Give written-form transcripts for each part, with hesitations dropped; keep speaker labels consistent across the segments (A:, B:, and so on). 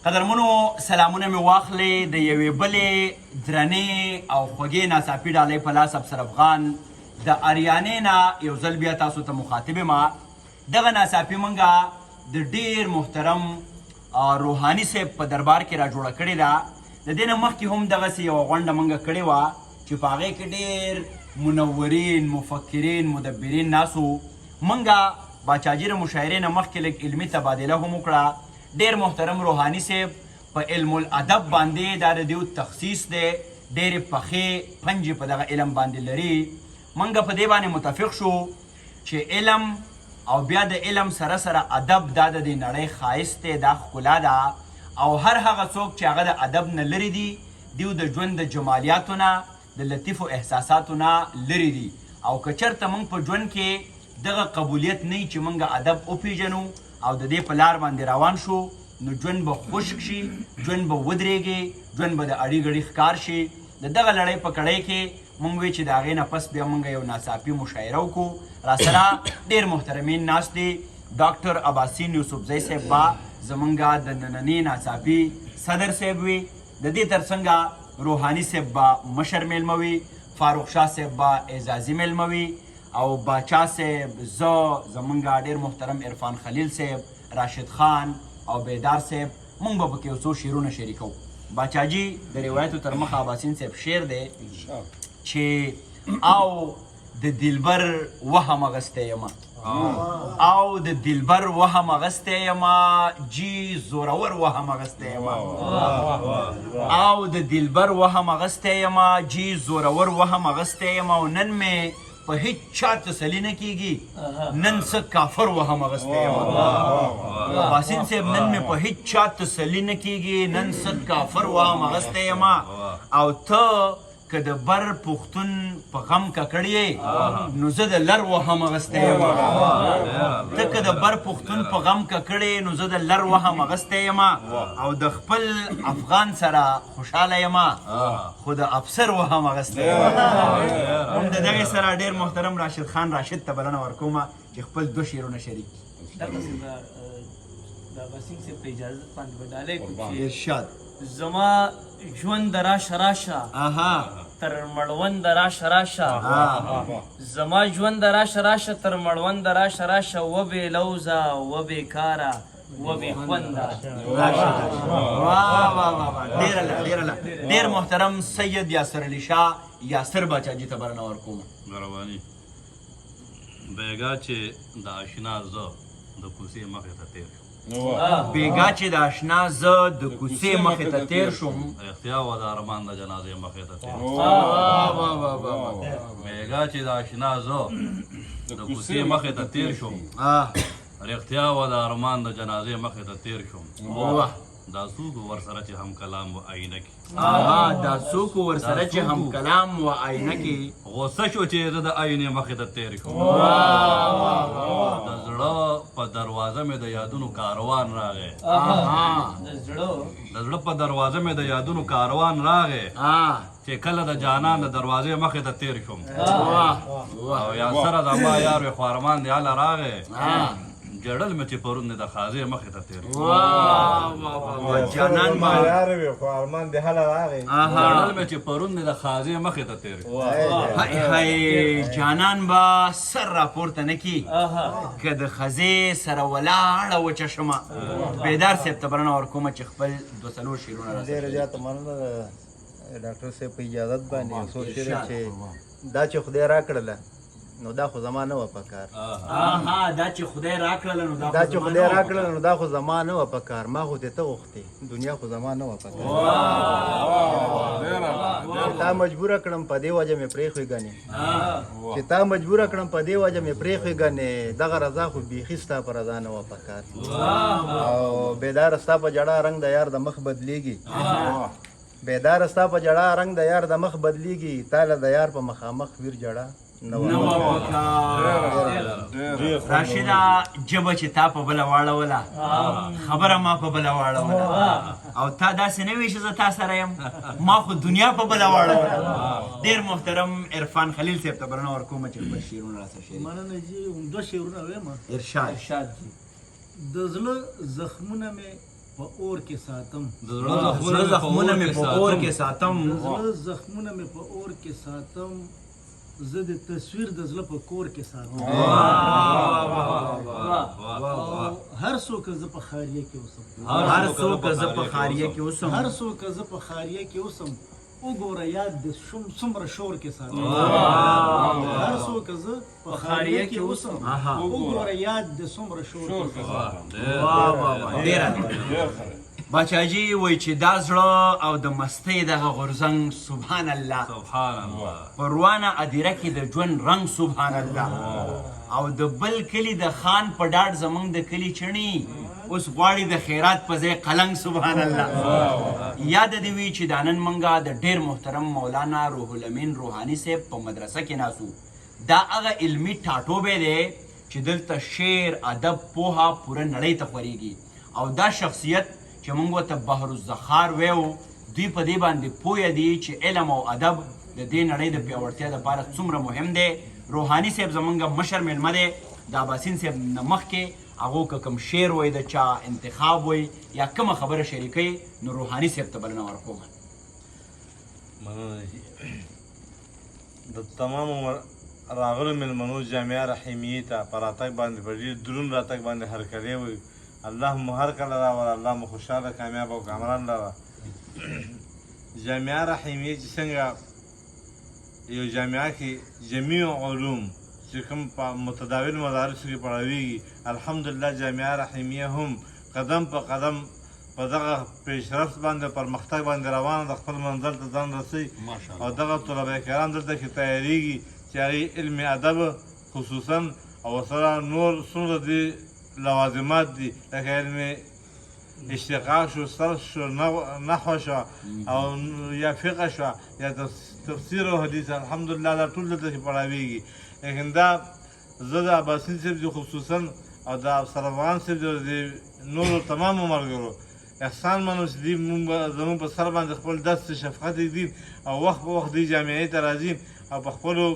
A: قدرمنو سلامونه مې واخلې د یوې بلې درنې او خوږې ناڅاپي ډالۍ په لاس افسر افغان د اریانې نه یو ځل بیا تاسو ته مخاطب یم. دغه ناڅاپي موږ د ډېر محترم روحاني صاحب په دربار کې را جوړه کړې ده. د دې نه مخکې هم دغسې یوه غونډه موږ کړې وه چې په هغې کې ډېر منورین مفکرین مدبرین ناست وو. موږ باچاجي د مشاعرې نه مخکې لږ علمي تبادله هم وکړه. ډېر محترم روحاني صاحب په علم الادب باندې دا د دیو تخصیص دی، ډېرې پخې پنجې په دغه علم باندې لري. موږ په دې باندې متفق شو چې علم او بیا د علم سره سره ادب دا د دې نړۍ ښایست دی، دا ښکلا ده. او هر هغه څوک چې هغه د ادب نه لرې دي دیو د ژوند د جمالیاتو نه د لطیفو احساساتو نه لرې دي. او که چېرته موږ په ژوند کې دغه قبولیت نه وي چې موږ ادب وپېژنو او د دې په لار باندې روان شو نو ژوند به خشک شي، ژوند به ودرېږي، ژوند به د اړي ګړي ښکار شي. د دغه لړۍ په کړۍ کې موږ وی چې د هغې نه پس بیا موږ یو ناڅاپي مشاعره وکړو. راسره ډېر محترمین ناست دي. ډاکټر اباسین یوسفزی صاحب به زمونږ د ننني ناڅاپي صدر صاحب وي. د دې تر څنګه روحاني صاحب به مشر میلمه وي، فاروق شاه صاحب به اعزازي میلمه وي، او باچا صاحب، زمونږ ډېر محترم عرفان خلیل صاحب، راشد خان او بیدار صاحب مونږ به پکې یو څو شعرونه شریکو. باچاجي د روایتو تر مخه اباسین صاحب شعر دی چې او د دلبر وهم اغستی یمه، او د دلبر وهم اغستی یمه، جی زورور وهم اغستی یمه، او د دلبر وهم اغستی یمه، جی زورور وهم اغستی یمه، او نن مې په هیڅ چا تسلي نه کېږي، نن څه کافر وهم اغستی یم. باسین صاحب نن مې په هیڅ چا تسلي نه کېږي، نن څه کافر وهم اغستی یم. او ته که د بر پښتون په غم ککړ یې نو زه د لر وهم اغستی یم. ته که د بر پښتون په غم ککړ یې نو زه د لر وهم اغستی یم. او د خپل افغان سره خوشحاله یم خو د افسر وهم اغستی یم. هم د دغې سره ډېر محترم راشد خان راشد ته بلنه ورکوم چې خپل دوه شعرونه شریک کړي.
B: د اباسین صاحب په اجازت باندې به ډالۍ کوم.
A: ارشاد.
B: زما ژوند راشه راشه تر مړوند راشه راشه، زما ژوند راشه راشه تر مړوند راشه راشه، و بې لوزه و بې کاره و بې خونده.
A: ډېر محترم سید یاسر علی شاه یاسر باچاجي ته بلنه ورکوم.
C: مهرباني. بیګا چې د آشنا زه د کوڅې مخې ته تېر شوم،
A: بیګا چې د آشنا زه د کوڅې مخې ته تېر شوم،
C: رښتیا وه د ارمان د جنازې مخې ته تېر شوم. بیګا چې د آشنا زه د کوڅې مخې ته تېر شوم، رښتیا وه د ارمان د جنازې مخې ته تېر شوم. دا څوک ورسره چې هم کلام و آینه کې،
A: دا څوک ورسره چې هم کلام و آینه کې،
C: غصه شو چې زه د آینې مخې ته تېر شوم. د زړه په دروازه مې د یادونو کاروان راغی، د زړه په دروازه مې د یادونو کاروان راغی، چې کله د جانان د دروازې مخې ته تېر شوم. او یا سره زما یار وې خو ارمان دی هله راغی، جړل مې چې پرون د خازې مخې ته تېر شوم.
A: جانان
C: جړل مې چې پرون د خازې مخې ته تېر شوم.
A: جانان به سر راپورته نه کي که د ښځې سره ولاړه وچه شمه. بیدار صاحب ته بلنه ورکومه چې خپل دوه څلور شعرونه راسره.
D: ډېره زیاته مننه ډاکټر صاحب په اجازت باندې یو څو شعر چې دا چې خدای راکړله نو دا خو زما نه وه په کار.
A: دا چې خدای راکړله نو
D: دا چې خدای راکړله نو دا خو زما نه وه په کار، ما خو دې ته غوښتې دنیا خو زما نه وه په کار. تا مجبوره کړم په دې وجه مې پرېښوې ګنې، چې تا مجبوره کړم په دې وجه مې پرېښوې ګنې، دغه رضا خو بیخي ستا په رضا نه وه په کار. او بیداره ستا په جړه رنګ د یار د مخ بدلېږي، بیداره ستا په جړه رنګ د یار د مخ بدلېږي، تاله د یار په مخامخ ویر جړه
A: راشده جبه چې تا په بله واړوله خبره ما په بله واړوله، او تا داسې نه وي چې زه تا سره یم، ما خو دنیا په بله واړوله. ډېر محترم عرفان خلیل صاحب ته بلنه ورکوم چې خپل شعرونه راسره شریک.
E: مننه جي، دوه شعرونه وایم.
A: ارشاد.
E: د زړه زخمونه مې په اور کې ساتم
C: د
A: زړه زخمونه مې په اور کې ساتم
E: زړه زخمونه مې په اور کې ساتم زه د تصویر د زړه په کور کې ساتم هر څوک زه په خاریه کې اوسم
A: هر څوک زه په خاریه کې اوسم
E: هر څوک زه په خاریه کې اوسم وګوره یاد د څومره شور کې ساتم هر څوک زه په خاریه کې اوسم وګوره یاد د څومره شور کې ساتم
A: ډیره باچاجي وای چې دا زړه او د مستۍ دغه غورځنګ سبحان الله
C: سبحان الله
A: پروانه ادیره کې د ژوند رنگ سبحان الله او د بل کلی د خان په ډاډ زمونږ د کلی چڼي اوس غواړي د خیرات په ځای قلنګ سبحان الله یاد دې وي چې دا نن منګه د ډیر محترم مولانا روح الامین روحاني صاحب په مدرسه کې ناسو دا هغه علمي ټاټوبی دی چې دلته شعر ادب پوهه پوره نړۍ ته خورېږي او دا شخصیت چې موږ ورته بحر الزخار ویو دوی په دې باندې پوه دي چې علم او ادب د دې نړۍ د پیاوړتیا لپاره څومره مهم دی روحاني صاحب زمونږ مشر میلمه دی د اباسین صاحب نه مخکې هغو که کوم شعر وای د چا انتخاب وای یا کومه خبره شریکوي نو روحاني صاحب ته بلنه ورکوم
F: د تمامو راغلو میلمنو جامعه رحیمیې ته په راتګ باندې په ډېر دروند راتګ باندې هرکلی وي الله مو هر کله راوړه الله مو خوشحاله کامیاب او کامران لره جامعه رحیمیې چې څنګه یو جامعه کې جمیع علوم چې کوم په متداول مدارسو کې پړاویږي الحمدلله جامعه رحیمیه هم قدم په قدم په دغه پیشرفت باندې پرمختګ باندې روانه د خپل منزل ته ځان رسوي او دغه طلبه کرام دلته کې تیاریږي چې هغې علم ادب خصوصا او سره نور څومره دي لوازمات دي لکه علم اشتقاق شو صرف شو نحو شو او یا فقه شو یا تفسیر او حدیث الحمدلله دا ټول دلته کې پړاویږي لیکن دا زه د اباسین صاحب خصوصا او د افسر افغان صاحب د نورو تمامو ملګرو احسان منو چې دوی زموږ په سر باندې خپل دست شفقت دي او وخت په وخت دوی جامعې ته راځي او په خپلو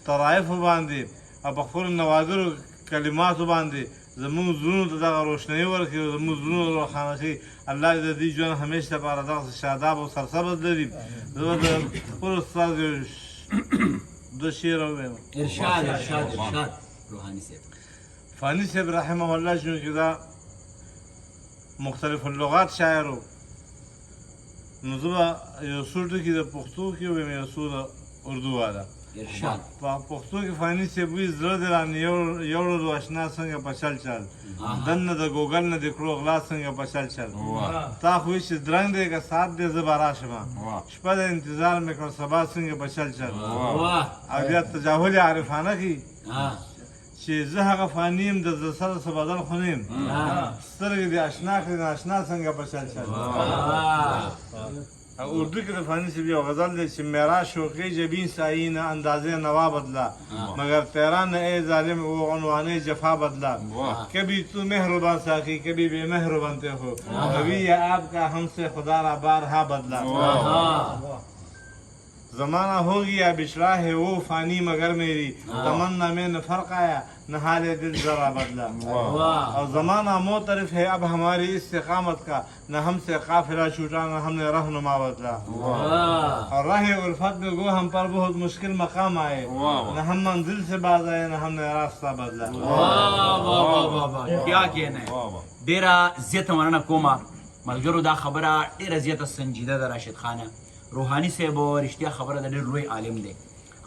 F: طرایفو باندې او په خپلو نوادرو کلماتو باندې زموږ زړونو ته دغه روشنایي ورکړي او زموږ زړونو روښانه کړي الله دې د دې ژوند همیشه لپاره دغسې شاداب او سرسبز لري زه به د خپلو استاد دو شعر ووایم
A: ارشاد روحاني صاحب
F: فانی صاحب رحمه الله چې دا مختلف اللغات شاعر و نو زه به یو څو ټکي د پښتو کې ویم یو څو د اردو والا
A: ارشاد
F: په پښتو کې فانی صاحب وایي زړه دې رانه یوړلو اشنا څنګه په چل چل دننه د ګوګل نه دې کړو غلا څنګه په چل چل تا خو چې درنګ دی که ساعت دی زه به راشم شپه د انتظار مې کړ سبا څنګه په چل چل او بیا تجاهل عارفانه کې چې زه هغه فانی یم د زه سره څه بدل خو نه یم سترګې دې اشنا کړې ناشنا څنګه په چل چل اردو کې د فانی صاحب یو غزل دی چې میرا شوقی جبین سایین اندازه نوا بدلا مگر تیرا نہ اے ظالم وہ عنوانے جفا بدلا کبھی تو مہربان ساقی کبھی بے مہر بنتے ہو کبھی یہ آپ کا ہم سے خدا را بارہا بدلا زمانہ ہو گیا بشرا ہے وہ فانی مگر میری تمنا میں نہ فرق آیا نہ حال دل ذرا بدلا اور زمانہ معترف ہے اب ہماری استقامت کا نہ ہم سے قافلہ چھوٹا نہ ہم نے رہنما بدلا اور راہ الفت میں گو ہم پر بہت مشکل مقام آئے نہ ہم منزل سے باز آئے نہ ہم نے راستہ بدلا
A: کیا کہنا ہے ډیره زیاته مننه کومه ملګرو دا خبره ډیره زیاته سنجیده ده راشد خانه روحاني صاحب رښتیا خبره د ډېر لوی عالم دی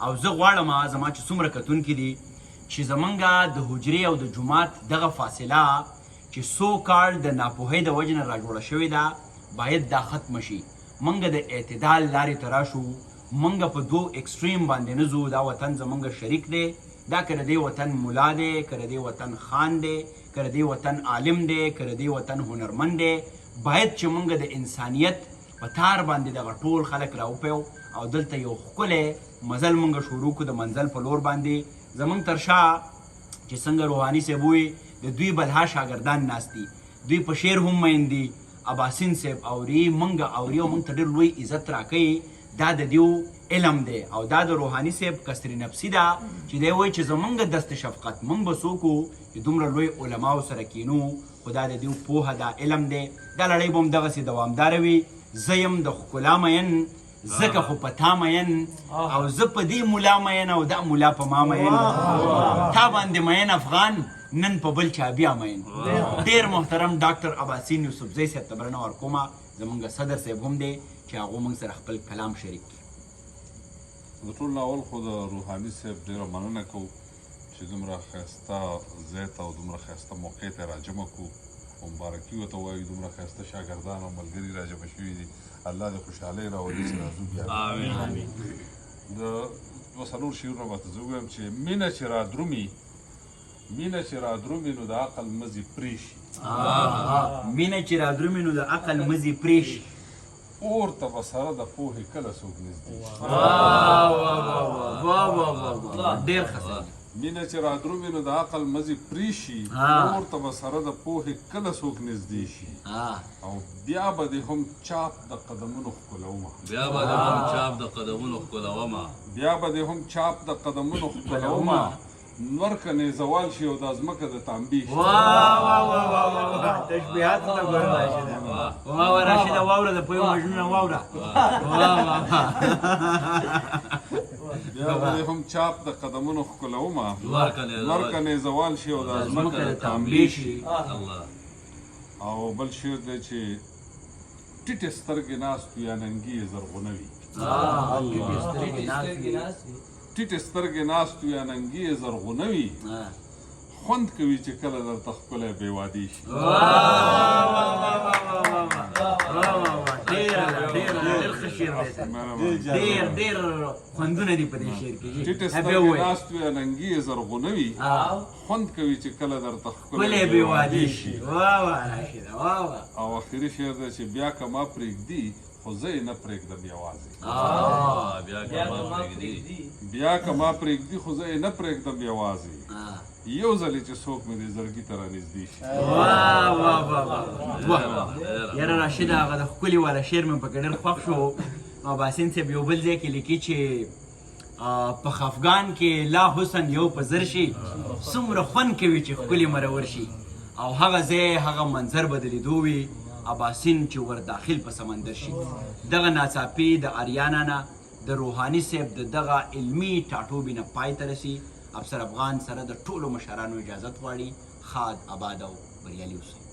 A: او زه غواړم زما چې څومره کتونکي دي چې زمونږ د حجرې او د جومات دغه فاصله چې سو کال د ناپوهۍ د وجې نه راجوړه شوې ده باید دا ختمه شي موږ د اعتدال لارې ته راشو موږ په دوو اکسټریم باندې نه ځو دا وطن زمونږ شریک دی دا که د دې وطن ملا دی که د دې وطن خان دی که د دې وطن عالم دی که د دې وطن هنرمند دی باید چې موږ د انسانیت په تار باندې دغه ټول خلک راوپیو او دلته یو ښکلی مزل موږ شروع کړو د منزل په لور باندې زموږ تر شا چې څنګه روحاني صاحب وایي د دوی بلها شاګردان ناست دي دوی په شعر هم مین دي اباسین صاحب اوري موږ اوري او موږ ته ډېر لوی عزت راکوي دا د دیو علم دی او دا د روحاني صاحب کسر نفسي ده چې دی وایي چې زموږ دست شفقت موږ به څوک چې دومره لوی علماو سره کینو خو دا د دوی پوهه دا علم دی دا لړۍ به هم دغسې دوامداره وي زه یم د ښکلا مین ځکه خو په تا مین او زه په دې ملا مین او دا ملا په ما مین تا باندې مین افغان نن په بل چا بیا مین ډېر محترم ډاکټر عباسین یوسفزی صاحب ته بلنه ورکومه زمونږ صدر صاحب هم دی چې هغو موږ سره خپل کلام شریک کړي
G: د ټول اول خو د روحاني صاحب ډېره مننه کوو چې دومره ښایسته ځای ته او دومره ښایسته موقع ته راجمع کړو مبارکي ورته وایو دومره ښایسته شاګردان او ملګري راجمع شوي دي الله دې خوشحالۍ راولي چې راځو بیا د دوه څلور شعرونه به ته زه ووایم چې مینه چې رادرومي نو د عقل مزي پرې شي
A: مینه چې رادرومي نو د عقل مزي پرې شي
G: اور ته به سره د پوهې کله څوک نږدې شي
A: ډېر ښه
G: مینه چې رادرومي نو د عقل مزي پرې شي اور ته به سره د پوهې کله څوک نږدې شي او بیا به دې هم چاپ د قدمونو ښکلومه نور کنه زوال شي او د ازمکه د تانبي شي
A: تشبیهات ته ګورم راشده واوره د پویو مجنونه واوره
G: بیا به هم چاپ د قدمونو ښکلومه نور کنه زوال شي او د ازمکه د تانبي شي او بل شعر دی چې ټیټې سترګې ناست یا ننګي یې زرغونوي ټیټې سترګې ناست یا ننګي یې زرغونوي خوند کوي چې کله درته ښکلی بېوادي شي
A: ډېر خوندونه دي په دې شعر کې
G: ټیټې سترګې ناست یا ننګي یې زرغونوي خوند کوي چې کله درته ښکلی
A: بېوادي شي
G: او اخري شعر دی چې بیا که ما پرېږدي خو زه یې نه پرېږدم یوازې بیا که ما پرېږدي خو زه یې نه پرېږدم یوازې یو ځلې چې څوک مې دې زړګي ته رانږدې شي
A: یاره راشده هغه د ښکلي والا شعر مې پکې ډېر خوښ شو او باسین صاحب یو بل ځای کې لیکي چې په خفګان کې لا حسن یو په زر شي څومره خوند کوي چې ښکلي مرور شي او هغه ځای هغه منظر به د لیدو وي اباسین چې ور داخل په سمندر شي دغه ناڅاپي د اریانا نه د روحاني صاحب د دغه علمي ټاټوبي نه پای ته رسي افسر افغان سره د ټولو مشرانو اجازت غواړي خاد آباد او بریالي اوسئ